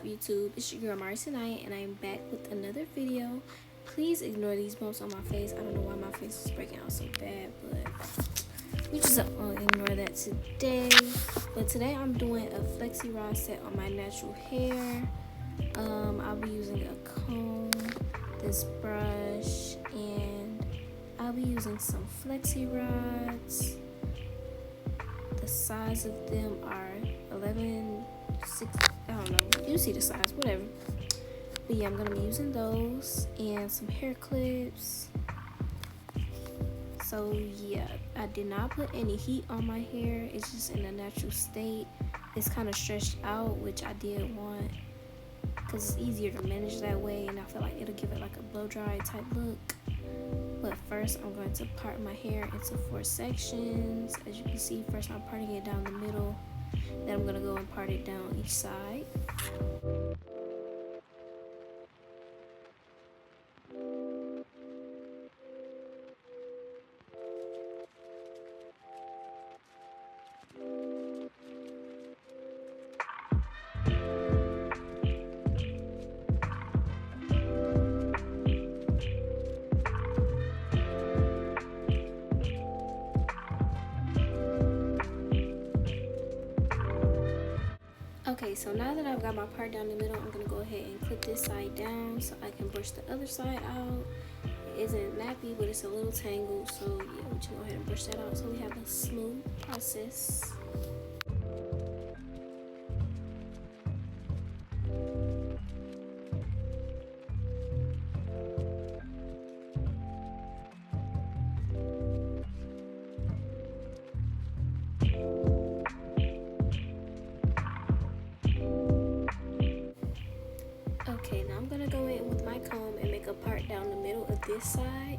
up, YouTube? It's your girl Mari tonight, and I'm back with another video. Please ignore these bumps on my face. I don't know why my face is breaking out so bad, but we just ignore that today. But today I'm doing a flexi rod set on my natural hair. I'll be using a comb, this brush, and I'll be using some flexi rods. The size of them are 11, 6, I don't know, you see the size, whatever. But yeah, I'm gonna be using those and some hair clips. So yeah, I did not put any heat on my hair. It's just in a natural state. It's kind of stretched out, which I did want because it's easier to manage that way, and I feel like it'll give it like a blow dry type look. But first I'm going to part my hair into 4 sections. As you can see, first I'm parting it down the middle, then I'm going to go and part it down each side. Okay, so now that I've got my part down the middle, I'm going to go ahead and clip this side down so I can brush the other side out. It isn't nappy, but it's a little tangled, so yeah, we just go ahead and brush that out so we have a smooth process. Okay, now I'm gonna go in with my comb and make a part down the middle of this side.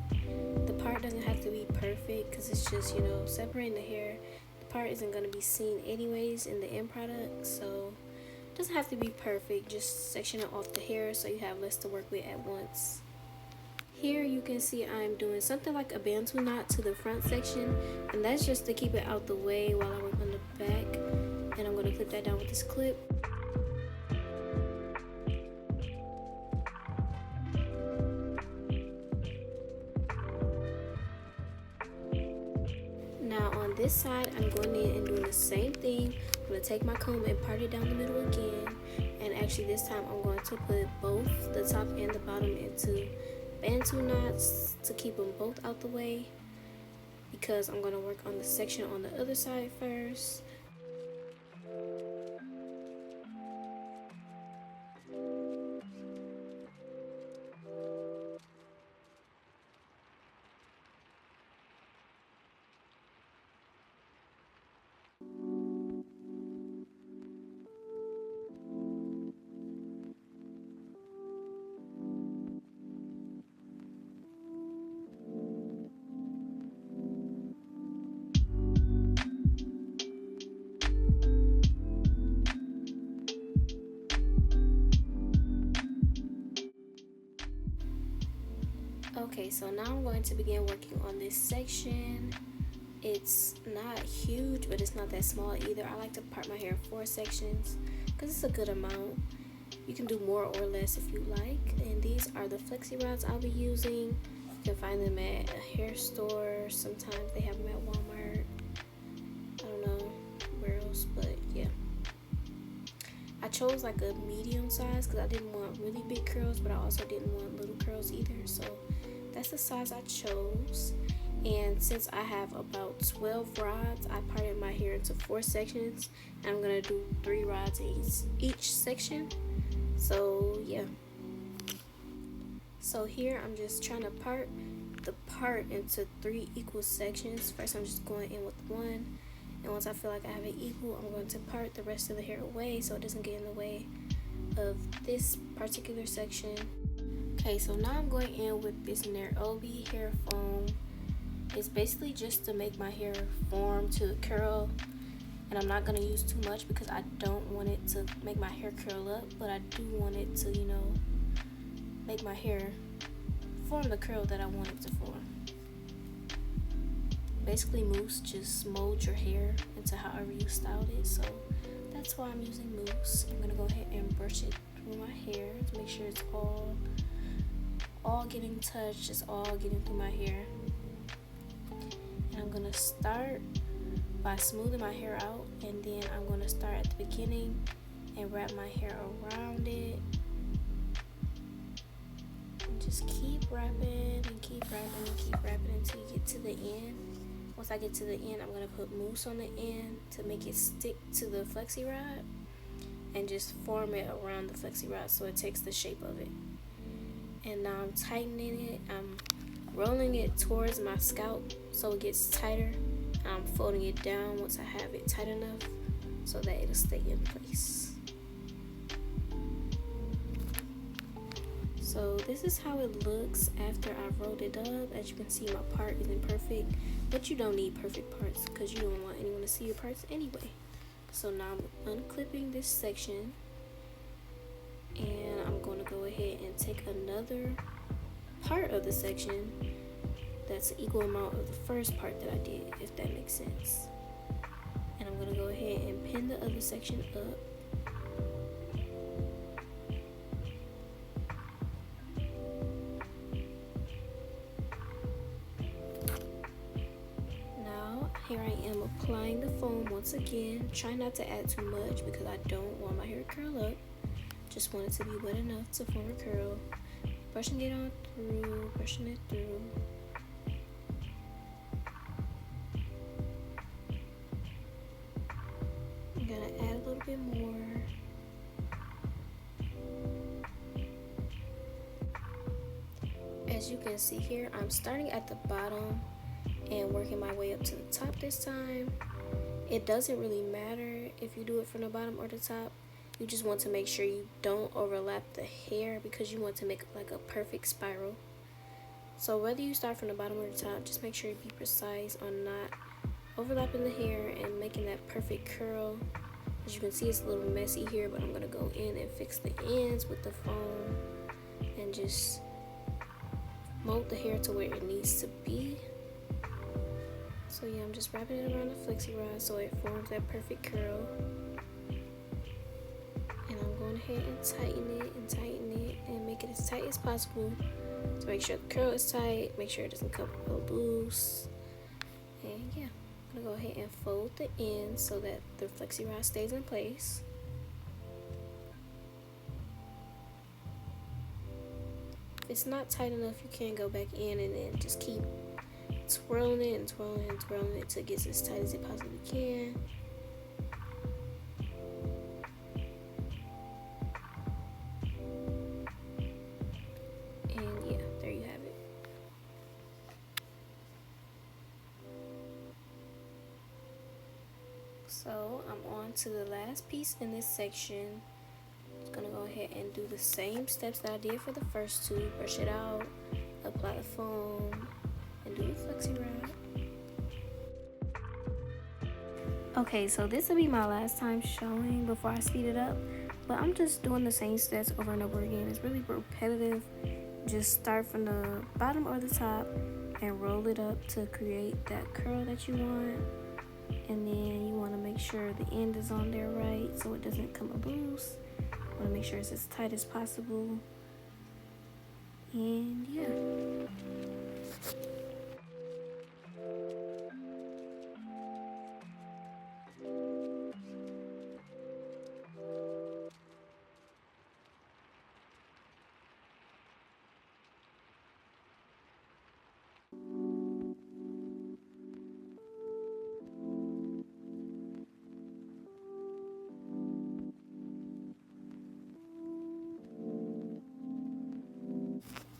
The part doesn't have to be perfect because it's just, separating the hair. The part isn't gonna be seen anyways in the end product, so it doesn't have to be perfect. Just section it off the hair so you have less to work with at once. Here you can see I'm doing something like a bantu knot to the front section, and that's just to keep it out the way while I work on the back. And I'm gonna clip that down with this clip. Now on this side, I'm going in and doing the same thing. I'm going to take my comb and part it down the middle again. And actually this time I'm going to put both the top and the bottom into bantu knots to keep them both out the way, because I'm going to work on the section on the other side first. Okay, so now I'm going to begin working on this section. It's not huge, but it's not that small either. I like to part my hair in 4 sections because it's a good amount. You can do more or less if you like. And these are the flexi rods I'll be using. You can find them at a hair store. Sometimes they have them at Walmart. I don't know where else, but yeah. I chose like a medium size because I didn't want really big curls, but I also didn't want little curls either. So that's the size I chose. And since I have about 12 rods, I parted my hair into 4 sections. And I'm going to do 3 rods in each section. So yeah. So here I'm just trying to part the part into 3 equal sections. First I'm just going in with 1. And once I feel like I have it equal, I'm going to part the rest of the hair away so it doesn't get in the way of this particular section. Okay, so now I'm going in with this Nairobi hair foam. It's basically just to make my hair form to curl. And I'm not going to use too much because I don't want it to make my hair curl up. But I do want it to, make my hair form the curl that I want it to form. Basically, mousse just molds your hair into however you styled it. So that's why I'm using mousse. I'm going to go ahead and brush it through my hair to make sure it's all getting touched, it's all getting through my hair. And I'm gonna start by smoothing my hair out, and then I'm gonna start at the beginning and wrap my hair around it. And just keep wrapping and keep wrapping and keep wrapping until you get to the end. Once I get to the end, I'm gonna put mousse on the end to make it stick to the flexi rod and just form it around the flexi rod so it takes the shape of it. And now I'm tightening it. I'm rolling it towards my scalp so it gets tighter. I'm folding it down once I have it tight enough so that it'll stay in place. So this is how it looks after I've rolled it up. As you can see, my part isn't perfect, but you don't need perfect parts because you don't want anyone to see your parts anyway. So now I'm unclipping this section, and I'm going to go ahead and take another part of the section that's an equal amount of the first part that I did, if that makes sense. And I'm going to go ahead and pin the other section up. Here I am applying the foam once again. Try not to add too much because I don't want my hair to curl up. Just want it to be wet enough to form a curl. Brushing it on through, brushing it through. I'm gonna add a little bit more. As you can see here, I'm starting at the bottom and working my way up to the top this time. It doesn't really matter if you do it from the bottom or the top. You just want to make sure you don't overlap the hair because you want to make like a perfect spiral. So whether you start from the bottom or the top, just make sure you be precise on not overlapping the hair and making that perfect curl. As you can see, it's a little messy here, but I'm gonna go in and fix the ends with the foam and just mold the hair to where it needs to be. So yeah, I'm just wrapping it around the flexi rod so it forms that perfect curl. And I'm going ahead and tighten it and make it as tight as possible to make sure the curl is tight, make sure it doesn't come loose. And yeah, I'm gonna go ahead and fold the ends so that the flexi rod stays in place. If it's not tight enough, you can go back in and then just keep twirling it and twirling and twirling it till it gets as tight as it possibly can. And yeah, there you have it. So I'm on to the last piece in this section. I'm gonna go ahead and do the same steps that I did for the first two. Brush it out, apply the foam, and do the flexi rod. Okay, so this will be my last time showing before I speed it up, but I'm just doing the same steps over and over again. It's really repetitive. Just start from the bottom or the top and roll it up to create that curl that you want, and then you want to make sure the end is on there right so it doesn't come loose. You want to make sure it's as tight as possible, and yeah.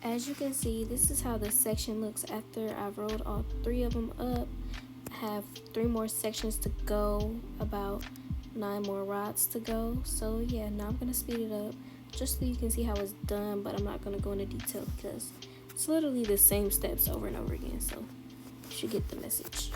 As you can see, this is how the section looks after I've rolled all three of them up. I have 3 more sections to go, about 9 more rods to go. So yeah, now I'm gonna speed it up just so you can see how it's done, but I'm not gonna go into detail because it's literally the same steps over and over again, so you should get the message.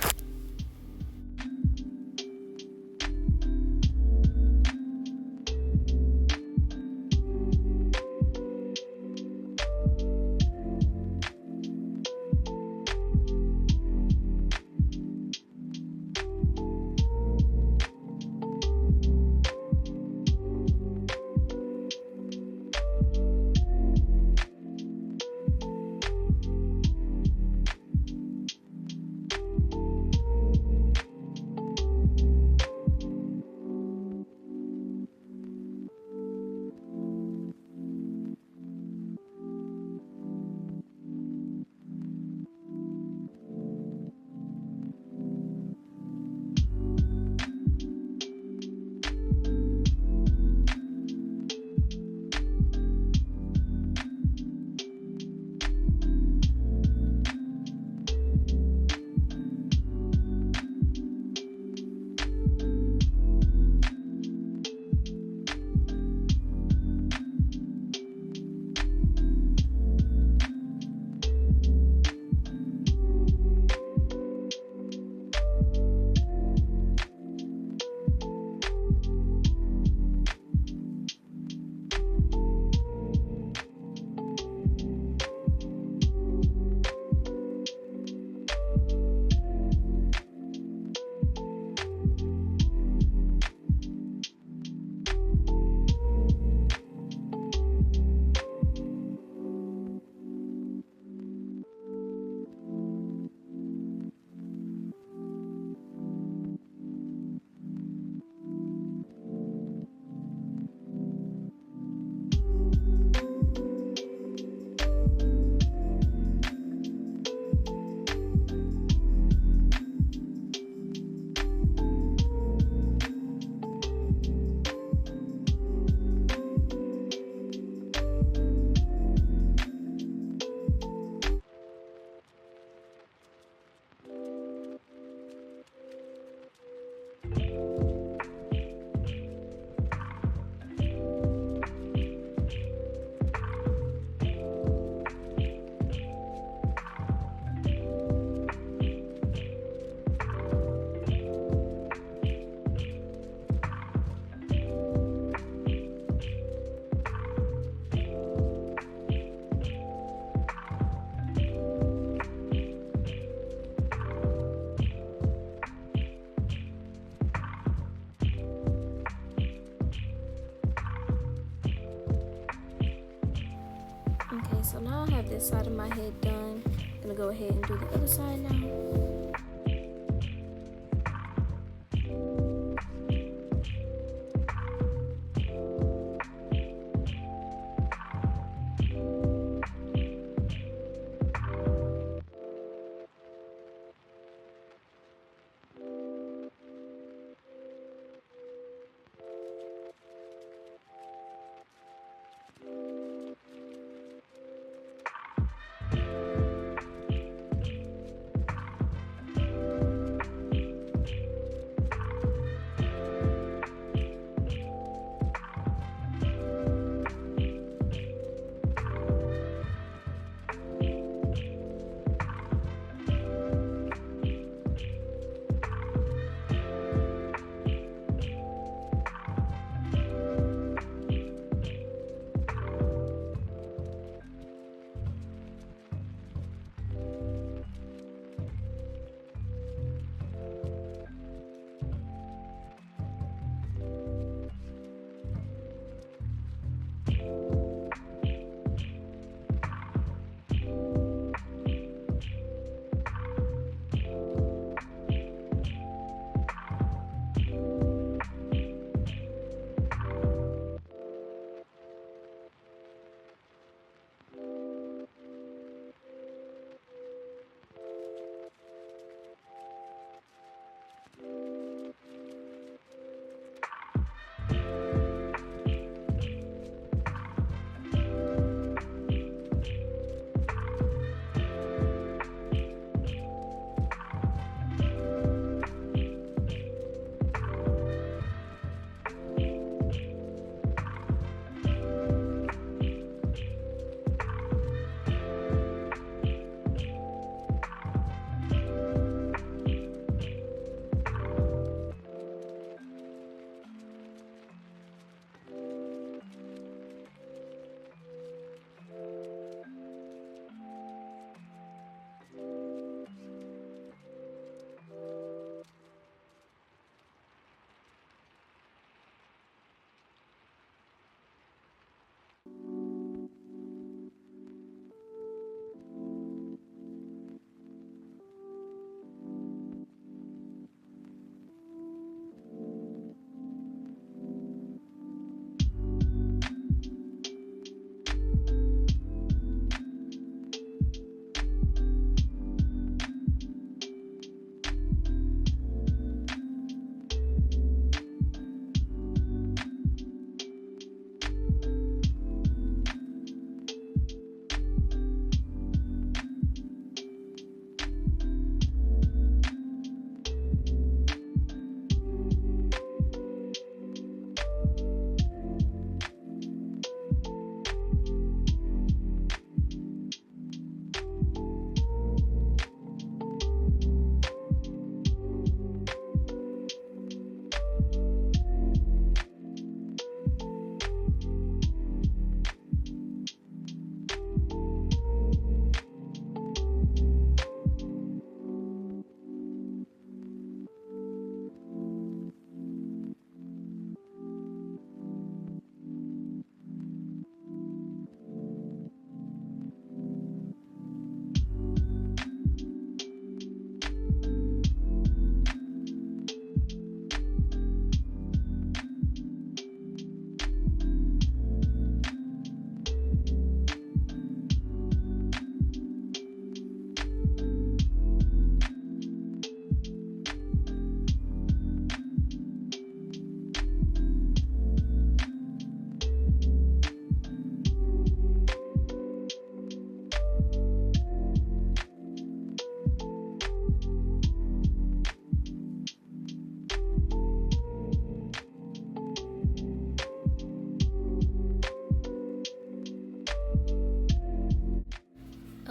so now I have this side of my head done. I'm gonna go ahead and do the other side now.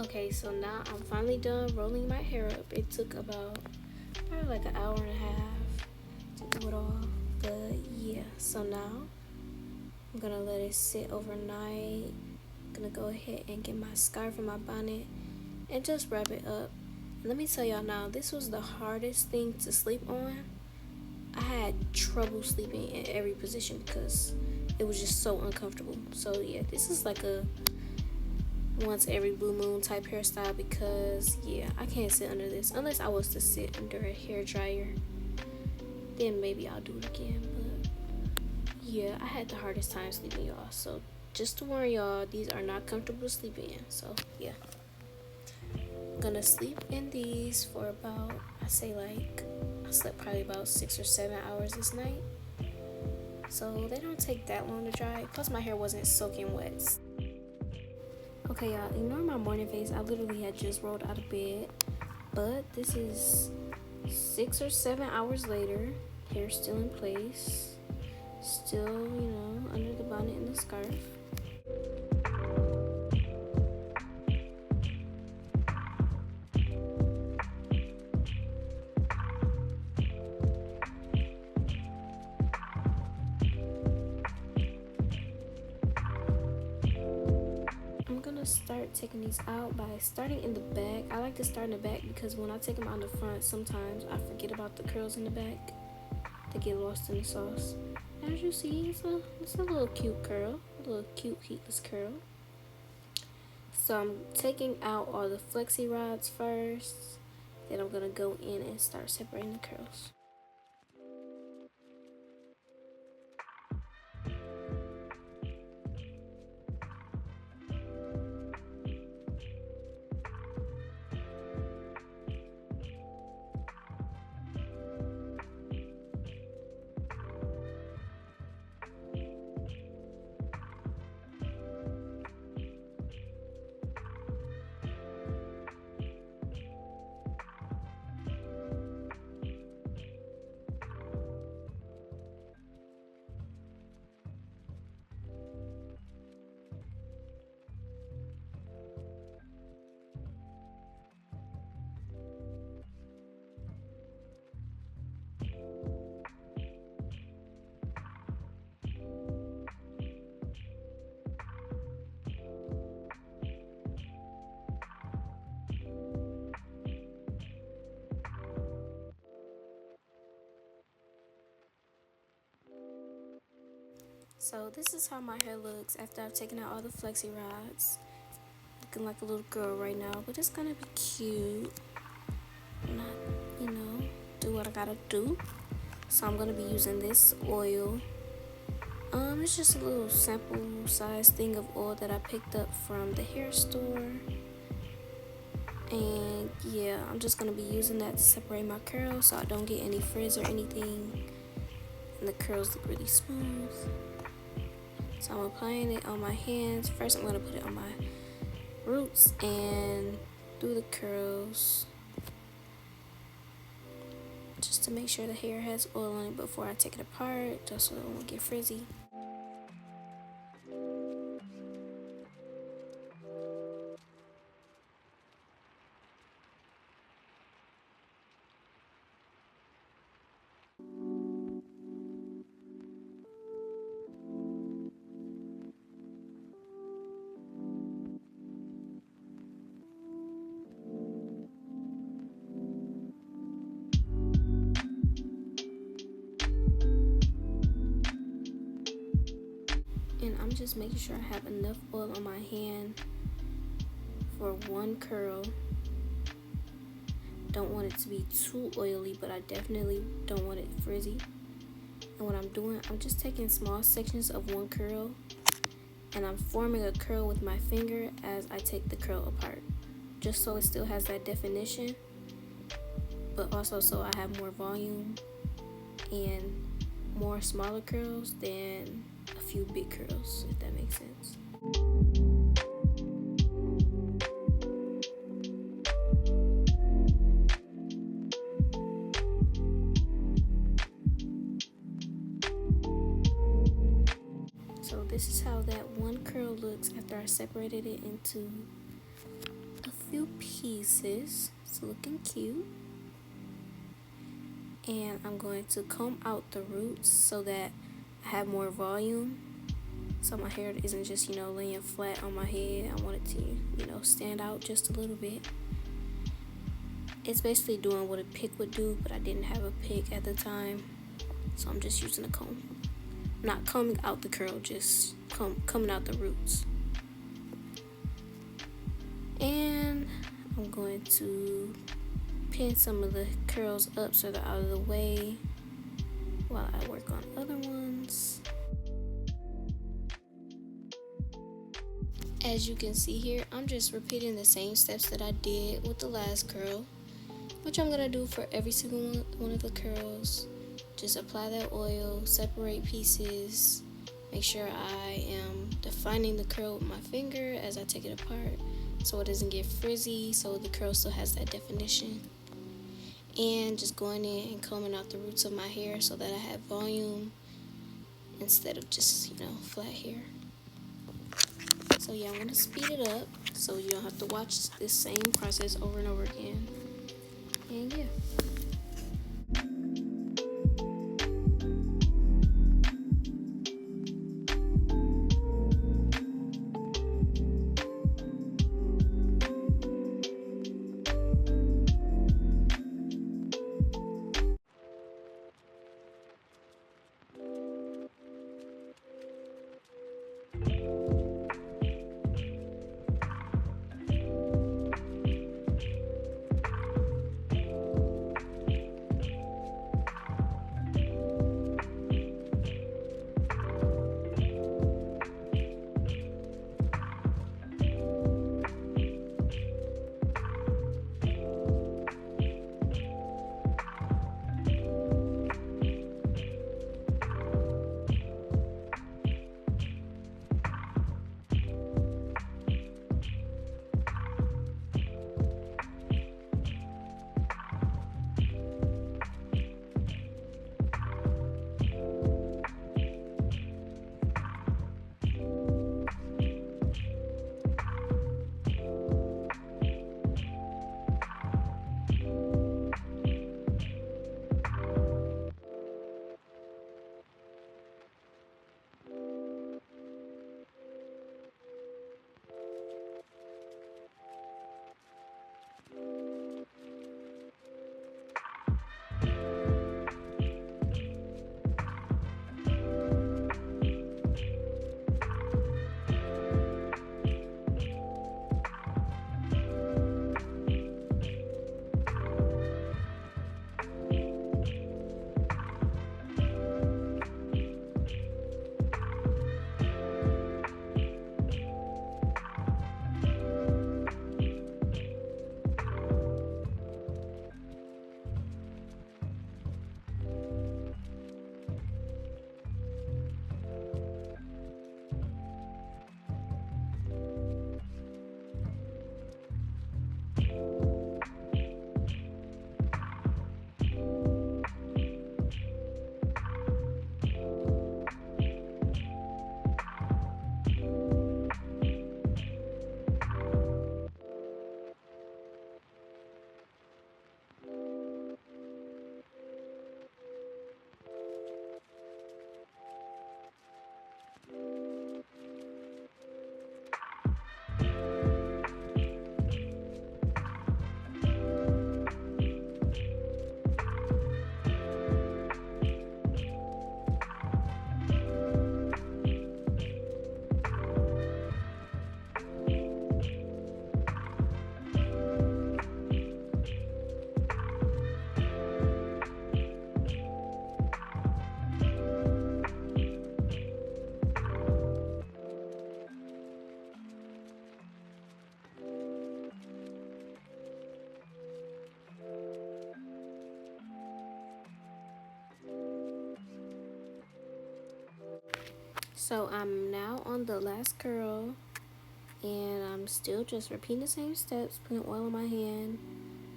Okay, so now I'm finally done rolling my hair up. It took about probably like an hour and a half to do it all. But yeah, so now I'm gonna let it sit overnight. I'm gonna go ahead and get my scarf and my bonnet and just wrap it up. And let me tell y'all now, this was the hardest thing to sleep on. I had trouble sleeping in every position because it was just so uncomfortable. So yeah, this is like a once every blue moon type hairstyle, because yeah, I can't sit under this unless I was to sit under a hair dryer. Then maybe I'll do it again. But yeah, I had the hardest time sleeping, y'all. So just to warn y'all, these are not comfortable to sleep in. So yeah, I'm gonna sleep in these for about, I slept probably about 6 or 7 hours this night. So they don't take that long to dry. Plus my hair wasn't soaking wet. Okay, y'all, ignore my morning face. I literally had just rolled out of bed. But this is 6 or 7 hours later. Hair still in place. Still, under the bonnet and the scarf. I'm gonna start taking these out by starting in the back. I like to start in the back because when I take them out in the front, sometimes I forget about the curls in the back. They get lost in the sauce. As you see, it's a little cute curl, a little cute heatless curl. So I'm taking out all the flexi rods first. Then I'm gonna go in and start separating the curls. So this is how my hair looks after I've taken out all the flexi rods. Looking like a little girl right now, but it's gonna be cute. Not, do what I gotta do. So I'm gonna be using this oil. It's just a little sample size thing of oil that I picked up from the hair store. And yeah, I'm just gonna be using that to separate my curls so I don't get any frizz or anything. And the curls look really smooth. So I'm applying it on my hands. First I'm gonna put it on my roots and do the curls. Just to make sure the hair has oil on it before I take it apart, just so it won't get frizzy. And I'm just making sure I have enough oil on my hand for one curl. Don't want it to be too oily, but I definitely don't want it frizzy. And what I'm doing, I'm just taking small sections of one curl and I'm forming a curl with my finger as I take the curl apart, just so it still has that definition, but also so I have more volume and more smaller curls than a few big curls, if that makes sense. So this is how that one curl looks after I separated it into a few pieces. It's looking cute. And I'm going to comb out the roots so that I have more volume, so my hair isn't just laying flat on my head. I want it to stand out just a little bit. It's basically doing what a pick would do, but I didn't have a pick at the time, so I'm just using a comb. Not combing out the curl, just combing out the roots. And I'm going to pin some of the curls up so they're out of the way while I work on other ones. As you can see here, I'm just repeating the same steps that I did with the last curl, which I'm going to do for every single one of the curls. Just apply that oil, separate pieces, make sure I am defining the curl with my finger as I take it apart so it doesn't get frizzy, so the curl still has that definition. And just going in and combing out the roots of my hair so that I have volume instead of just, flat hair. So yeah, I'm going to speed it up so you don't have to watch this same process over and over again. And yeah. So I'm now on the last curl, and I'm still just repeating the same steps, putting oil in my hand,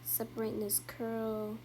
separating this curl.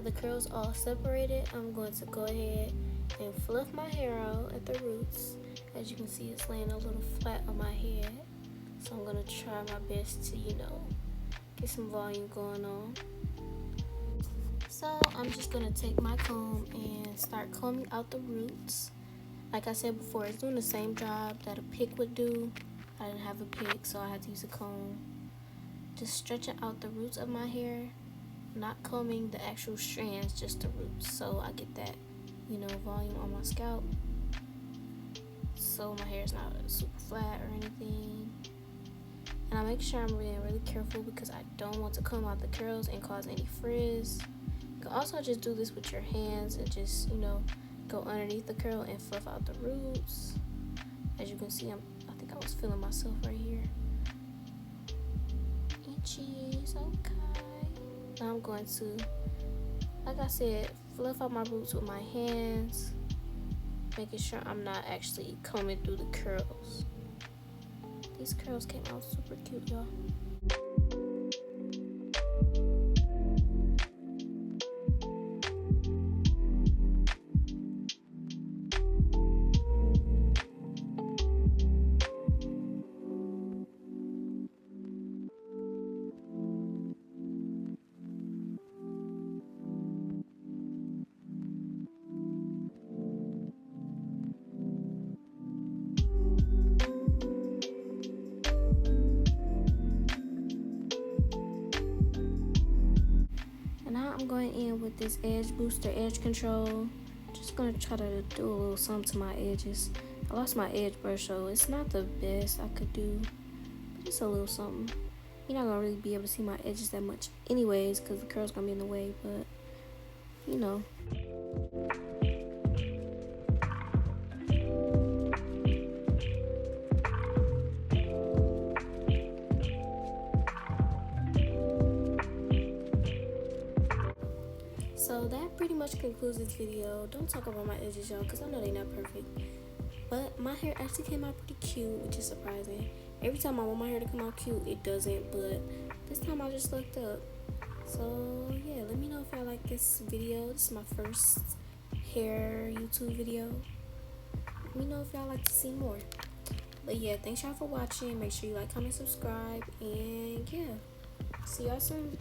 the curls all separated, I'm going to go ahead and fluff my hair out at the roots. As you can see, it's laying a little flat on my head. So I'm going to try my best to, get some volume going on. So I'm just going to take my comb and start combing out the roots. Like I said before, it's doing the same job that a pick would do. I didn't have a pick, so I had to use a comb. Just stretching out the roots of my hair, not combing the actual strands, just the roots, so I get that, volume on my scalp, so my hair is not super flat or anything. And I make sure I'm being really careful because I don't want to comb out the curls and cause any frizz. You can also just do this with your hands and just, go underneath the curl and fluff out the roots. As you can see, I think I was feeling myself right here. Itchy, okay. Now I'm going to, like I said, fluff out my roots with my hands, making sure I'm not actually combing through the curls. These curls came out super cute, y'all. I'm going in with this edge booster, edge control. Just gonna try to do a little something to my edges. I lost my edge brush, so it's not the best I could do, but it's a little something. You're not gonna really be able to see my edges that much anyways because the curl's gonna be in the way, but So that pretty much concludes this video. Don't talk about my edges, y'all, because I know they're not perfect. But my hair actually came out pretty cute, which is surprising. Every time I want my hair to come out cute, it doesn't. But this time I just looked up. So yeah, let me know if y'all like this video. This is my first hair YouTube video. Let me know if y'all like to see more. But yeah, thanks y'all for watching. Make sure you like, comment, subscribe. And yeah, see y'all soon.